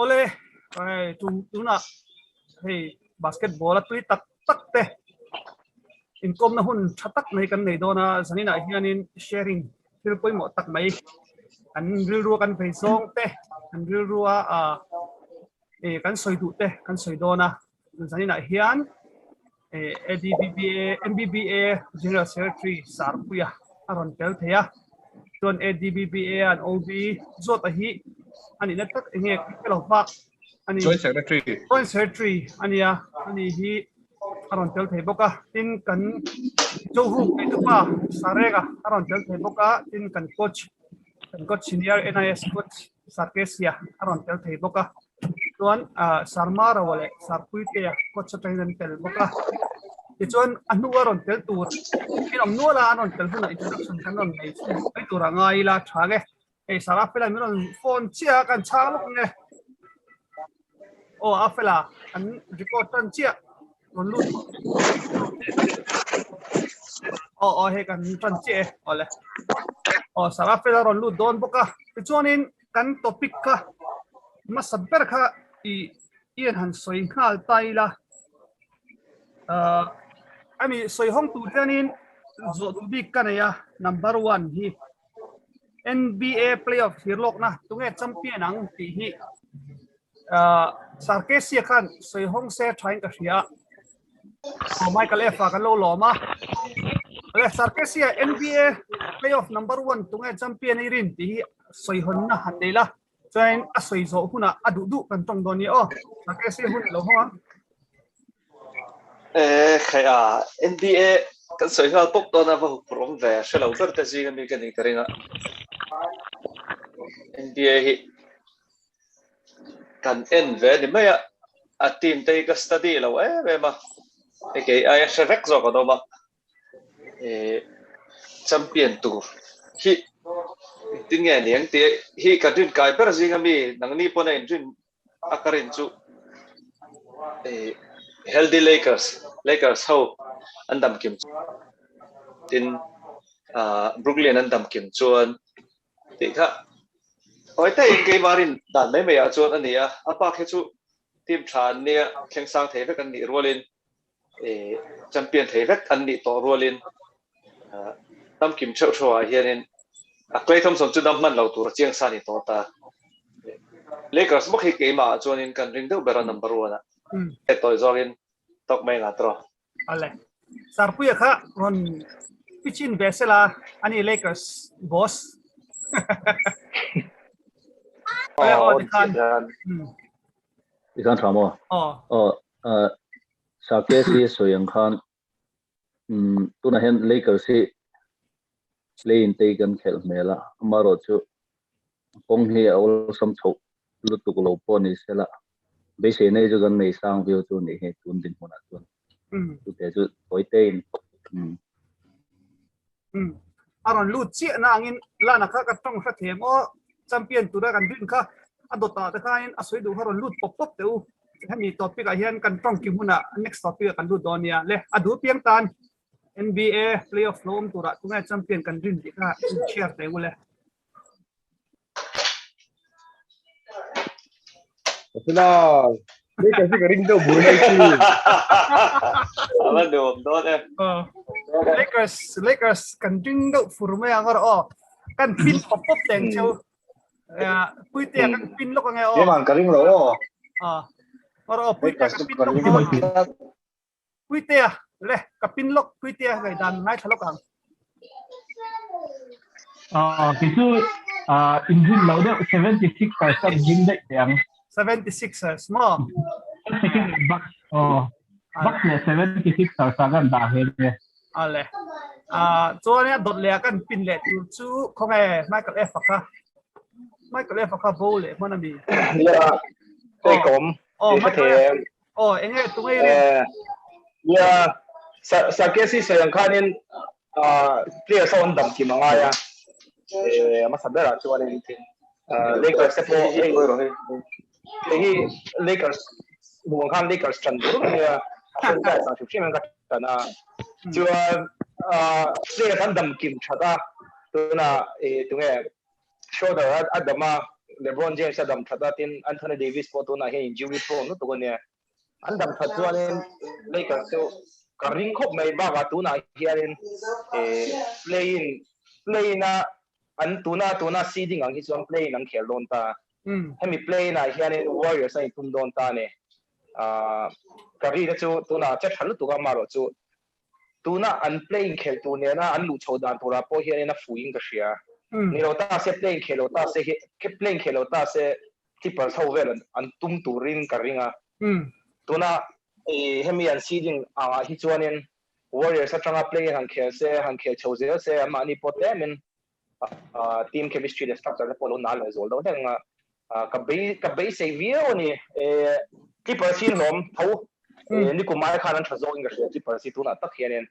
ole ai tu na hey basketball tui tak tak te income na hun thatak nei kan nei dona zanina hianin sharing thil poi mo tak mai kan ril ru kan phei song te kan ril ru a kan soi du te kan soi dona zanina hian ADBBA MBBA General Secretary Sarpuya aron tel thea ton ADBBA an OB zot a hi ani na tak nge kelo ba ani Joint Secretary ania ani hi aron tel thei boka tin kan johu ai tu pa sarega aron tel thei boka tin kan coach senior NIS coach Sarkesia aron tel thei boka tuan Sarma rawale Sarpuite coach trainer tel boka chuan anu aron tel tur inom nuala aron tel huna introduction kan non nei ai turanga ila thage ei sara pela miron phone chia kan chaluk nge o afela an record tan chia non lut o he kan tan chia ole o sara pela ron lut don boka chuanin kan topic ka masaber kha ian han soi khal taila ami soi hong tu janin zo tu big kanaya number 1 hi NBA playoff hirlok na tunge champion ang ti hi Sarkesia khan soi hong se thain ka hria o Michael F ka lo loma le Sarkesia NBA playoff number 1 tunge champion irin ti hi soi hon na hatela chain a soi zo huna adu du kan tong doni o Sarkesia hun lo ho khaya NBA kan soi hal pok to na vo prom ve shelo ver ta ji mi kan ni karina NBA hi kan en ve ni maya a team te ka study lo ve ma ke ai shevek zo ko do ma champion tour hi ting ya niang te hi ka din kai per ji mi nang ni pona in jin akarin chu healthy Lakers how andam kim tin Brooklyn andam kim chuan ti kha oi te in ke marin dan mai mai a chuan ania apa khe chu team than nia kheng sang thei vek an ni rolin champion thei vek an ni to rolin tam kim chau chua hianin a Klay Thompson chu dam man lo tur chiang sa ni to ta Lakers mo khi ke ma chuan in kan ring deuh bera number 1 a toy zogin tok mai nga tro ale Sarpuya kha ron pitchin vesela ani Lakers boss ikan thamo Sarkesia soyang khan tuna hen Lakers hi play in taken khel mela amaro chu pong hi awal sam chho lutuk lo poni sela be se nei ju gan nei sang view chu ni he tun din hona chu tu te chu toitain aron lut chi na angin lana kha ka tong kha themo champion tura kan din kha adota ta khain asoi du haron lut pop pop teu hemi topic a hian kan tong ki huna next topic kan lut donia le adu piang tan NBA playoff lom tura tunga champion kan din ti kha share te ule Final. Ini kasi kering daw bunay si. ama dom do ne Lakers kan din do furme angor kan pin pop pop teng cheu puite kan pin lo kan Dia man kering lo. puite kan pin lo puite le kapin lok puite ngai dan nai thalok ang itu engine load 76% engine dek yang 76 small second box box le 76% kan dah he ale chuan dot le kan pin le chu khonge Michael F ka bowl le manami Ya. Tekom. enge tungai le Ya. Sarkesia soyang khanin player sa ondam ki mga ya. Masabera chuan ni tin. Lakers po hi Lakers buong khan Lakers chan du ya sang chu chimen ka na chuan player kan dam kim thada tuna tunge shoulder adama LeBron James adam thada tin Anthony Davis po to na he injury prone no to ko ne andam that chuan Lakers so karing khop mai ba ga tu na hianin play na an tuna seeding ang hi chuan play nang khel don ta hemi play na hianin Warriors ai tum don ta ne kari na chu tuna cha thal tu ga maro chu tuna an playing khel tu ne na an lu chodan tura po hianin na fuing ka shia ni lo ta se playing khelo ta se ke playing khelo ta se tipper so vel an tum turin karinga tuna hemi an seeding hi chuanin Warriors atanga play han khel choze se amani potemin team chemistry le structure le polo na lo zol do denga ka be se vio ni tipper sin nom thau ni ko mai khanan thazo inga se tipper si tuna tak hianin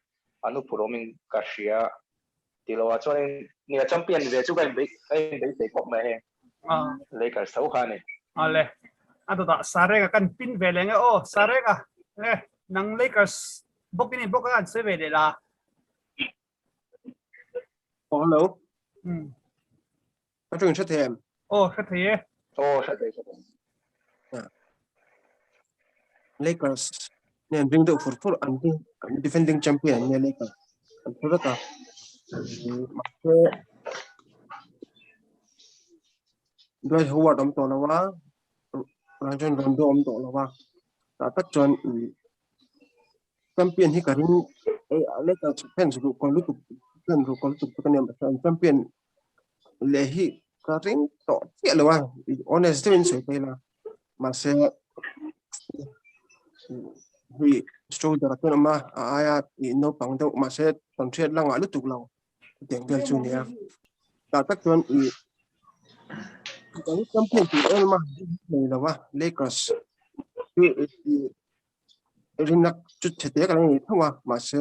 anu puromin ka shia tilawa chuanin ni champion ve chu kan be se kop mai he Lakers sau khani ale ado da Sarega kan pin velenga o Sarega nang Lakers bokini bokan se ve de la hello Trung sẽ thêm kha the Lakers nên bring được for anti defending champion nha Lakers anh thấy cả đôi Howard ông tổ là quá Rajon Rondo ông tổ là quá đã tất chọn champion hi cả ring Lakers fans của con lúc cái này champion lệ hi cả ring tổ tiếc là quá honest mình sẽ thấy là mà sẽ vì số giờ cái mà ai nó bằng đâu mà sẽ còn chuyện là ngã lúc tục lâu tiếng về chủ nhà đã tất chọn cái champion thì em mà này là quá Lakers ring nắp chút chết cái này thôi mà sẽ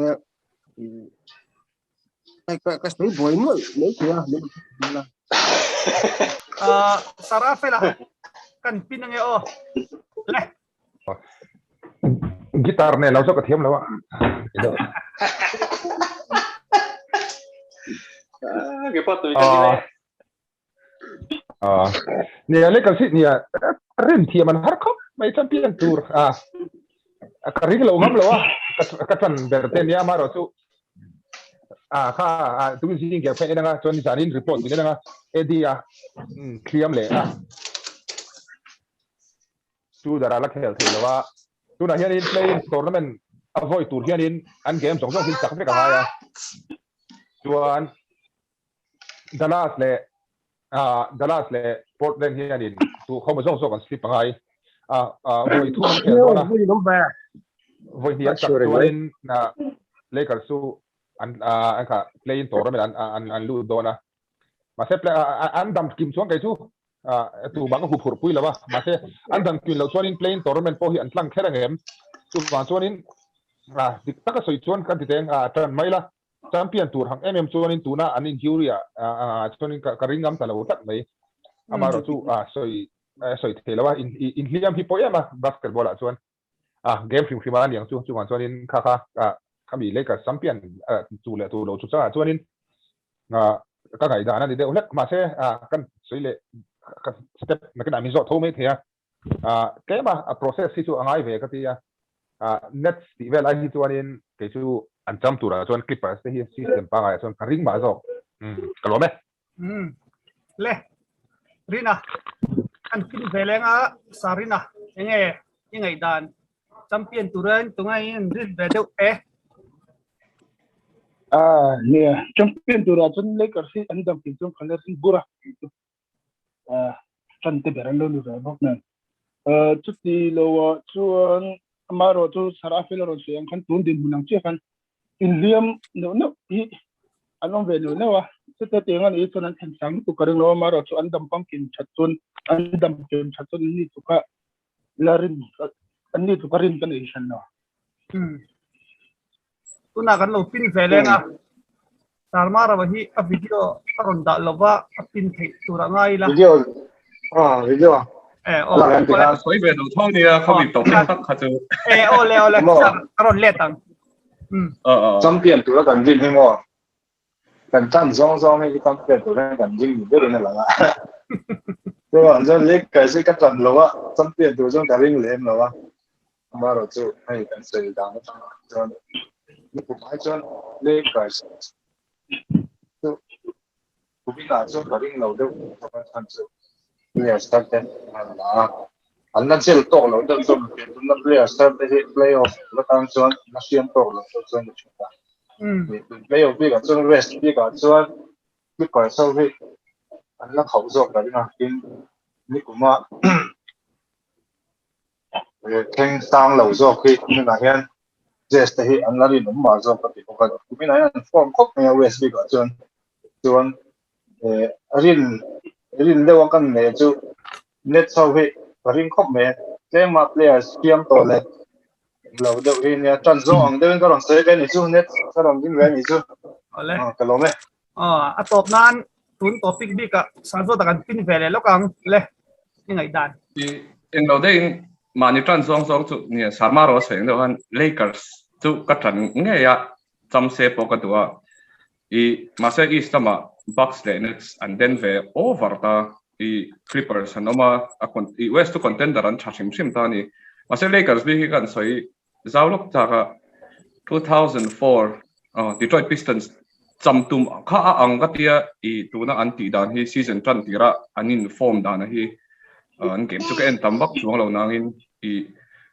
cái số boy nữa lấy kia là Sarafela kan pin nang o le guitar ne lau so ka thiam lawa cái phát tôi cái ni ale ka si ni rin thiam an har khop mai champion tour ka ring lo ngam lawa ka tan berte ni amaro chu kha tu sin ge phe na chon ni sanin report ni na edia khiam le tu dara la khel thelawa tu na hian in play tournament avoid tur hian in an game song song hin sak fe ka ha chuan Dallas le Portland hian in tu khom song song kan slip ngai voi thu khel do na voi hian tak chuan in na Lakers su an kha play in tournament an lu do na ma se play an dam kim chuang kai chu tu bang hu phur pui lawa ma se an dam kin lo chuan in play in tournament po hi an tlang khera ngem tu wan chuan in dik taka soi chuan kan ti teng tran mai la champion tour hang chuan in tuna an injury chuan in ka ringam talo tak mai amaro chu soi thelawa in hliam hi poema basketball a chuan game phim khima niang chu wan chuan in kha kami Lakers champion chu le tu lo chu cha chuan in ka ngai da na ni de ulek ma se kan soi le step na kan ami zo tho me thea ke ma process si chu angai ve ka tia next level ai chuan in ke chu an jump tura chuan Clippers te hi system pa ngai chuan ring ma zo kalome le rina kan pin velenga Sarina ngai dan champion turan tungai in rin ve deu yeah, champion tura chun Lakers si andam ki chun khaler si bura chan te beran lo lu ra bok na chuti lo chuan amaro chu Sarafela ro siang khan tun din bunang che khan in liam no hi anom ve no wa sete tengan i chun an than sang tu karing lo amaro chu andam pumpkin chatun andam ken chatun ni tu ka larin anni tu karin kan ishan no tuna kan lo pin velenga sarmara wa hi a video aron da lova a pin thei tura ngai la video soi về đầu thong thì không bị tổn thương khá chứ ole aron le tang champion tu la kan jin hi mo kan chan zong zong hi champion tu la kan jin ni de na la rồi anh cho lấy cái gì cái trần lâu á trong tiền tôi trong cái ring lên lâu á mà rồi chú hay cái gì đó cho những cái máy cho lấy cái chú cũng biết là cho cái ring lâu đâu cho cái thằng chú player start then là anh nói chuyện to lâu đâu cho cái nó player start thì playoff nó tăng cho nó xuyên to lâu cho nó chúng ta playoff bây giờ cho rest bây giờ cho cái cái sau khi anh nó khẩu ruột đấy màนี่กูมาแข่งสร้างเหล่าโซ่คือนี่นะเห็นเจสต์ที่อันนั้นนี่มาโซ่ปฏิบัติการกูไม่ได้ฟอร์มครบในเวสต์ก็จนรินเรียกว่ากันเนี่ยจู่เน็ตโซ่ที่รินครบเนี่ยเจ้ามาเพลย์เตรียมตัวเลยเราเดี๋ยวนี้เนี่ยจันทร์ส่งเดี๋ยวก็ลองเซฟกันนี่จู่เน็ตก็ลองยิงกันนี่จู่ก็ลองไหมอ่ะตบนั้นตุนตัวปิกบิ๊กอะสารโซ่ตะกันปิ้นเวลแล้วกันเลยยังไงดันเองเราได้มาในจันทร์ส่งจุดเนี่ยสามารถเราเสียงเดียวกัน Lakers จุดกระชันเงี้ยจำเซฟปกติว่าอีมาเซอีสต์มา Bucks เลยเนี่ยอันเดนเวอร์โอเวอร์ตาอี Clippers อันนั้นมาอี West คอนเทนเดอร์อันชัดชิมตานี่มาเซ Lakers บิ๊กกันสวยจะเอาลูกจาก2004 Detroit Pistonsจำตุ่มข้าอังกัตยาอีตัวนั้นอันตีดานที่ซีซันจันทีระอันนี้ฟอร์มดานที่อันเกมจุกเอ็นตั้มบักช่วงเรานั่งอินอี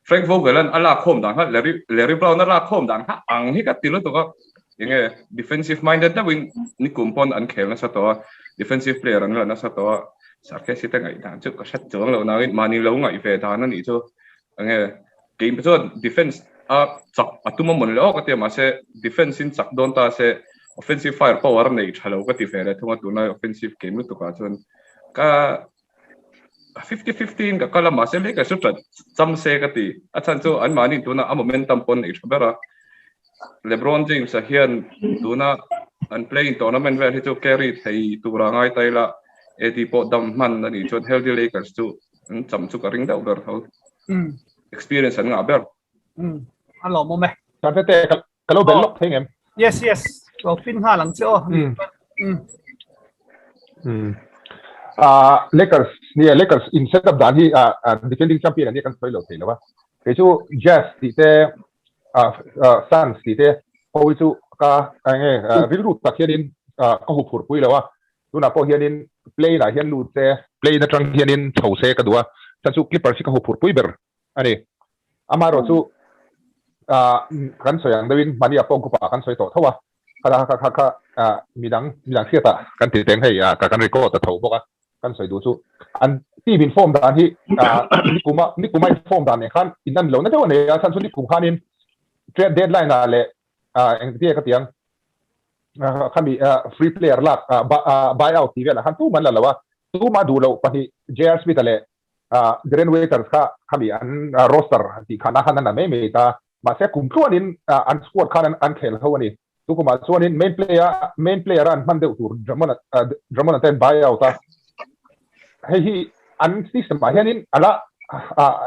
แฟรงค์โวเกลันอัลลาคอมดานฮะเลรี่บราวน์อัลลาคอมดานฮะอังที่กัตติลุตัวก็ยังไง defensive minded นะวินนี่กุมพอนอันเขียนนะสัตว์ defensive player นั่นแหละนะสัตว์สักแค่สิตั้งไงดานจุกก็ชัดช่วงเรานั่งอินมานี่เราไงเฟดานนั่นอีกตัวยังไงเกมเป็นตัว defense จักอัตุมันหมดเลยก็เตรียมมาเซ defense สินจักโดนตาเซoffensive firepower ในฉลองก็ตีเฟรทั้งหมดตัวนั้น offensive game รู้ตัวกันจนก็50-15ก็ละมาเสียเล็กก็สุดจำเซก็ตีอาจารย์จู่อันมานี่ตัวนั้นโมเมนตัมปนอีกแบบว่าเลบรอนเจมส์เฮียนตัวนั้นอัน playing tournament เวลาที่จู่ carry ให้ตัวร่างไอ้ไตละเอทีโปดัมมันนั่นนี่จน healthy Lakers จู่จำจู่ก็ริงดาวเบอร์เขา experience อันงาเบอร์อันหล่อมั้งไหมจำเตะก็เราเบลล็อกให้เงี้ย yesเราฟินห้าหลังเจ้าLakers เนี่ย Lakers in setup ด้านที่defending champion อันนี้กันสวยเลยทีแล้วว่าเดี๋ยว Jazz ที่เตะSuns ที่เตะพอวิจูก็ไงวิลลูตักเฮียนินก็หุบหัวปุ้ยแล้วว่าดูนะพอเฮียนิน play นะเฮียนลูเตะ play นะจังเฮียนินเฉาเซก็ดูว่าฉันสู้ Clippers ก็หุบหัวปุ้ยเบอร์อันนี้อามาโรจูกันสวยอย่างเดวินมันนี่ปองกุปะกันสวยต่อเท่าว่าค่ะมีดังเสียตากันติดเต็งให้กันริโก้แต่ถูกบอกว่ากันสวยดูสู้อันที่บินฟอร์มด้านที่นี่กูไม่ฟอร์มด้านเนี่ยขั้นอินนั่นเหล่านั้นเท่านี้ฉันสุดที่กูขั้นนี้เทรดเดดไลน์นั่นแหละเองที่ก็เตียงขั้นมีฟรีเพลย์ลักบายเอาทีเวลาขั้นตู้มันแล้วว่าตู้มาดูเราปฏิเจอร์สมิธเลยเดรนเวเตอร์ค่ะขั้นมีอันโรสเตอร์ที่ขนาดนั้นไม่มีแต่มาเสียกุมทั่วนี้อันสควอตขั้นอันเขลเขาวันนี้ทุกคนมาส่วนนี้เมนเพลย์อันมันเดือดตัวดรามันเต้นบายเอาตาให้อันที่สมัยนี้อะไร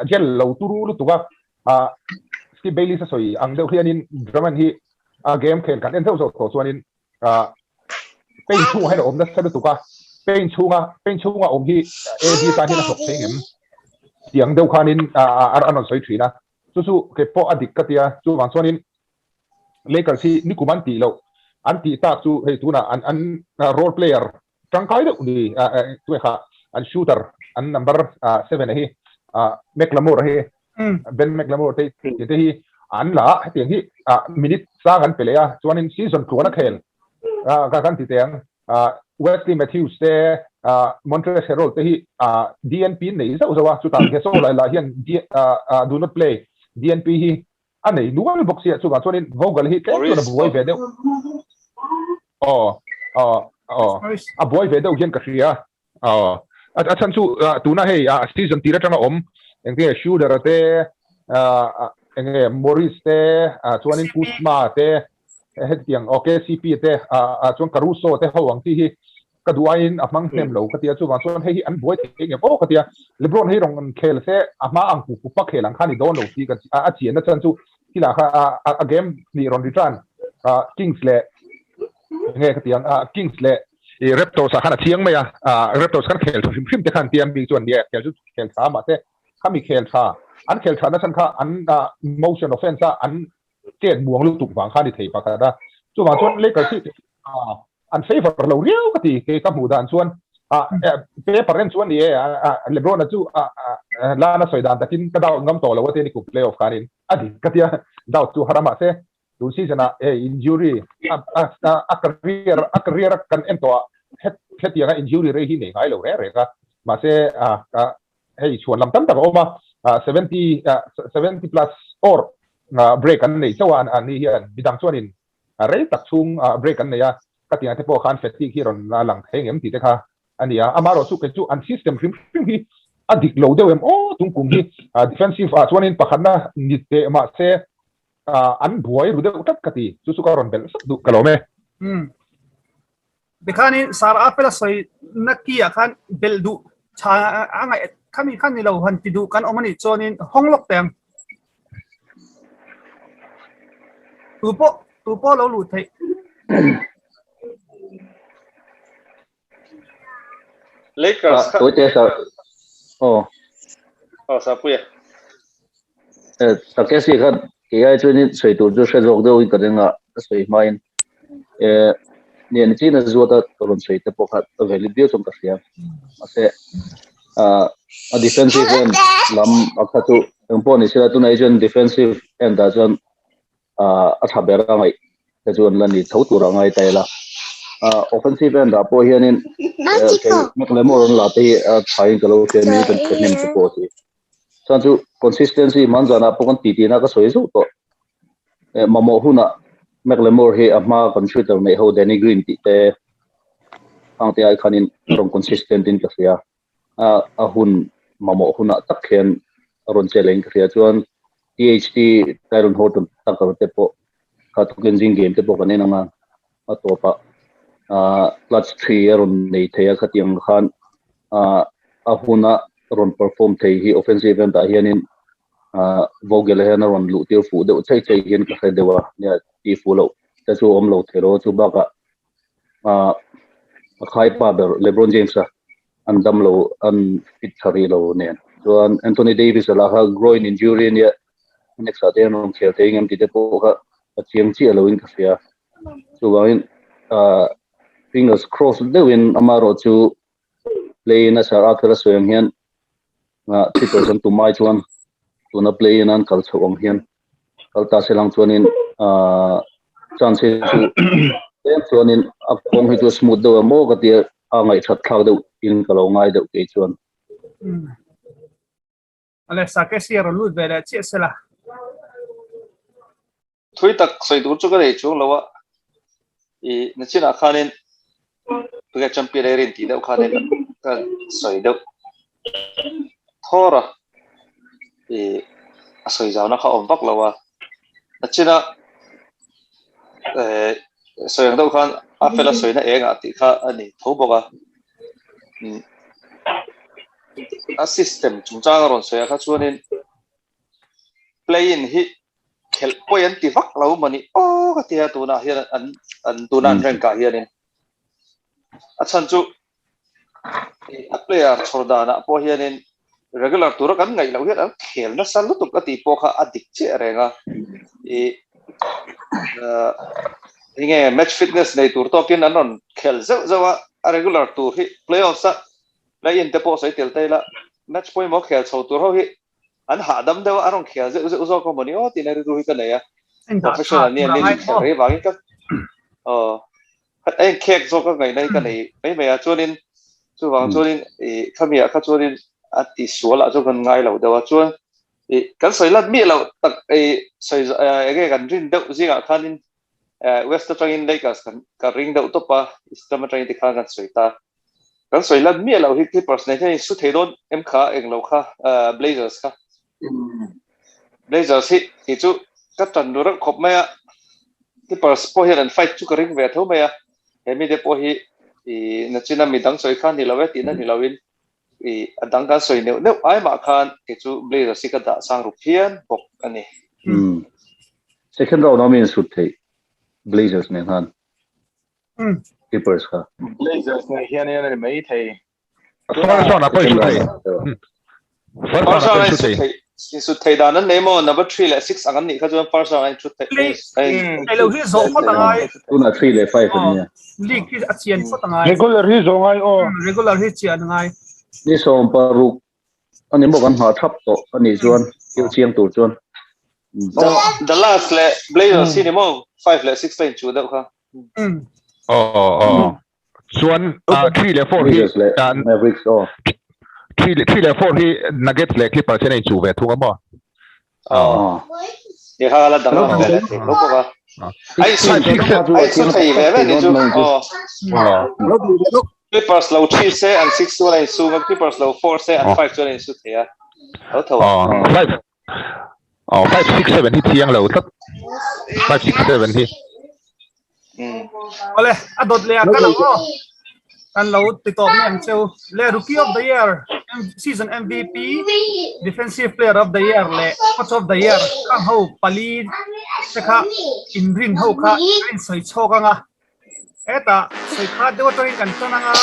เจลเราตูรู้ตัวสกีเบลลี่สวยอันเดียวกันนี้ดรามันที่เกมเขียนกันเอ็นเท่าส่วนนี้เป็นช่วงให้เราอมได้ใช่ไหมตัวเป็นช่วงอมที่ดีไซน์ที่เราสกเสียงอย่างเดียวกันนี้อันนั้นสวยถีนะสู้ๆเก็บพออดีตก็เดียจู่บางส่วนนี้Lakers ที่นี่กูมันตีเราอันตีตาจู่ให้ตัวน่ะอันrole player จังไกด์ดูนี่ตัวค่ะอัน shooter อัน number 7นะที่McLemore ที่Ben McLemore ที่อันละให้เตียงที่minute สร้างกันไปเลยส่วนนี้ season ตัวนักเขลกันที่เตียงWesley Matthews ที่Montrezl Harrell ที่DNP นี่ซะอุตส่าห์สุดท้ายแค่โซ่ละเฮียนdo not play DNP ที่อันนี้ดูว่าบ็อกซี่สุดท้ายส่วนนี้โวกเลยที่แค่ตัวบอยเวเดอบอยเวเดอเฮียนกับเชียอาจารย์สู้ตัวนั้นให้ซีซั่นที่เราจะมาอย่างที่ชูเดอร์เต้อย่างมอริสเต้ส่วนนี้คูสมาเต้เฮ็ดอย่างโอเคซีพีเต้ส่วนคารูโซเต้เขาหวังที่ก็ดูไอ้อัมังเต็มเลยก็ที่ส่วนให้อันบอยที่อย่างก็ที่เลบรอนให้ลงเคลเซ่อามาอังกูปักเคลังขันนี่โดนเลยที่ก็อาเจียนอาจารย์สู้ที่หลังเกมนี่รอนดิจันคิงส์เล่ไงก็ที่คิงส์เล่ Raptors khana thiang maya Raptors kan khel thim phim te khan tiam bi chuan dia khel chu khel tha ma te khami khel tha an khel tha na san kha an motion offense an ket buang lu tuk wang kha ni thei pa ka da chu wa chuan Lakers si an favor lo riau ka ti ke ka mu dan chuan pe paren chuan ni LeBron chu la na soidan takin ka daw ngam to lo te ni ku playoff kanin adi ka tia daw chu harama se tu season injury a career kan ento het yang injury re hi nei ngai lo re ka ma se hey chuan lam tam ta oma 70 plus or break an nei chawan an ni hian bidang chuanin re tak chung break an nei a ka tia te po khan fatigue hi ron la lang thengem ti te kha ania amaro su ke chu an system hrim hi adik lo deuem tung kum hi defensive chuanin pakhanna ni te ma se an buai rude utat kati su ka ron bel du kalome bekhani sar apela soi nakia khan beldu cha anga khami khan ni lo han ti du kan omani chonin honglok tem tupo lo lu thei Lakers tôi sa sa puya sa ke si khan ke ai chu ni soi tu ju se jok do in ka denga soi main ni ni china zu ta ron soi te po khat to veli dio chom ka sia ase a defensive end lam akha tu empo ni sila tu na jon defensive end da jon a thabera ngai te jon la ni thau tu ra ngai tai la offensive end da po hianin McLemore la te thai ka lo te ni kan nim te po ti sanju consistency manjana pokon titi na ka soi zo to mamo huna McLemore he ama contributor nei ho Danny Green ti te ang te ai khanin rom consistent in ka sia a hun mamo huna takhen ron challenge ria chuan THT Tyron Horton takar te po ka to cleansing game te po kanena nga atopa clutch 3 ron nei theya khatiang khan a huna ron perform thei hi offensive end a hianin vogel hena ron lu tir fu de chai hian ka dewa ya ti fu lo ta chu om lo thero chu baka khai pa ber LeBron James andam lo an fit thari lo ne chuan Anthony Davis la ha groin injury ne next ade non khel te ngam ti te po ka chiang chi lo in ka sia chu wain fingers crossed de win amaro chu play na sa akra soyang hian 3000 to my chuan to na play in an kal chawang hian kalta selang chuanin chance chu chuanin apong hi chu smooth do mo ka tia angai that thlau do in kalo ngai do ke chuan ale sa ke si ro lu vela che sela thui tak soi du chu ka re chu lawa na china khanin tuga champion erin ti da khanin ka soi do thora soi jaw na kha om bak lawa na china soi ang do khan afela soi na enga ti kha ani thoboga a system chungchang ron soi kha chuanin play in hi khel point ti vak lo mani ka tia tu na hian an tu nan reng ka hianin a chan chu a player chorda na po hianin regular tur kan ngai lo hian khel na sal tu ka ti po kha adik che renga inge match fitness nei tur to kin anon khel zawa a regular tur hi playoffs play in te po sai tel tai la match point mo khel chho tur ho hi an ha dam dewa arong khel zo ko mani ti na ru hi ka nei professional ni re ba ka ai kek zo ka ngai nei ka nei mai mai a chuanin chu wang chuanin khamia kha chuanin ati suala zo kan ngai lo dewa chuan kan soi lat mi lo tak soi ge kan rin deuh zinga khanin west train Lakers kan ka ring deuh to pa istam train ti khan kan soi ta kan soi lat mi lo hi Clippers nei nei su theidon em kha eng lo kha Blazers kha Blazers hi chu ka tan dur khop maya Clippers po hian fight chu ka ring ve tho maya hemi de po hi na china mi dang soi khan ni lo ti na ni lowin adang ka soi neu ai ma khan ke chu Blazers si ka da sang ru phian bok ani second round min sut thei Blazers ne han Clippers ค่ะ Blazers ในเฮียนี่ไม่ไทย First one ไปชุดไทย First one ไปชุดไทยสุดท้ายด้านนั้นเนี่ยมัน number 3และ6อันนี้เขาจะ first one ชุดไทยไอ้เราที่โซ่ก็ต่างไง ตัวน่ะ3เลย5คนเนี่ย ลีกที่อาเซียนก็ต่างไง regular ที่ส่งไงโอ้ regular ที่เชียร์ต่างไง นี่ส่งปารุกอันนี้บอกกันหาทับโตอันนี้ส่วนเกี่ยวเชียงตัวส่วน the last และ Blazers ที่เนี่ยมัน5และ6เป็นชุดเดียวกันอ๋อส่วน3และ4ที่Mavericks อ๋อ3และ4ที่ Nuggets และ Clippers ใช่ไหมจูเวทุกคนบ่อ๋อเดี๋ยวเขาละดังแล้วเลยรู้ป่ะไอ้สุดท้ายแบบนี้จูอ๋อClippers เรา3เซน6ตัวเลยสู้กับ Clippers เรา4เซน5ตัวเลยสุดท้ายเขาเท่า5 6 7ที่เที่ยงเราสัก5 6 7ที่เอาเลยอดดเลยกันเราติดต่อแม่งเจ้าเลย Rookie of the Year Season MVP Defensive Player of the Year เลย Coach of the Year ข้างเขาปาลีใช่ค่ะอินรินเขาค่ะอินสวยโชกันอ่ะแต่สวยขาดด้วยตัวเองกันตัวนั้นอ่ะ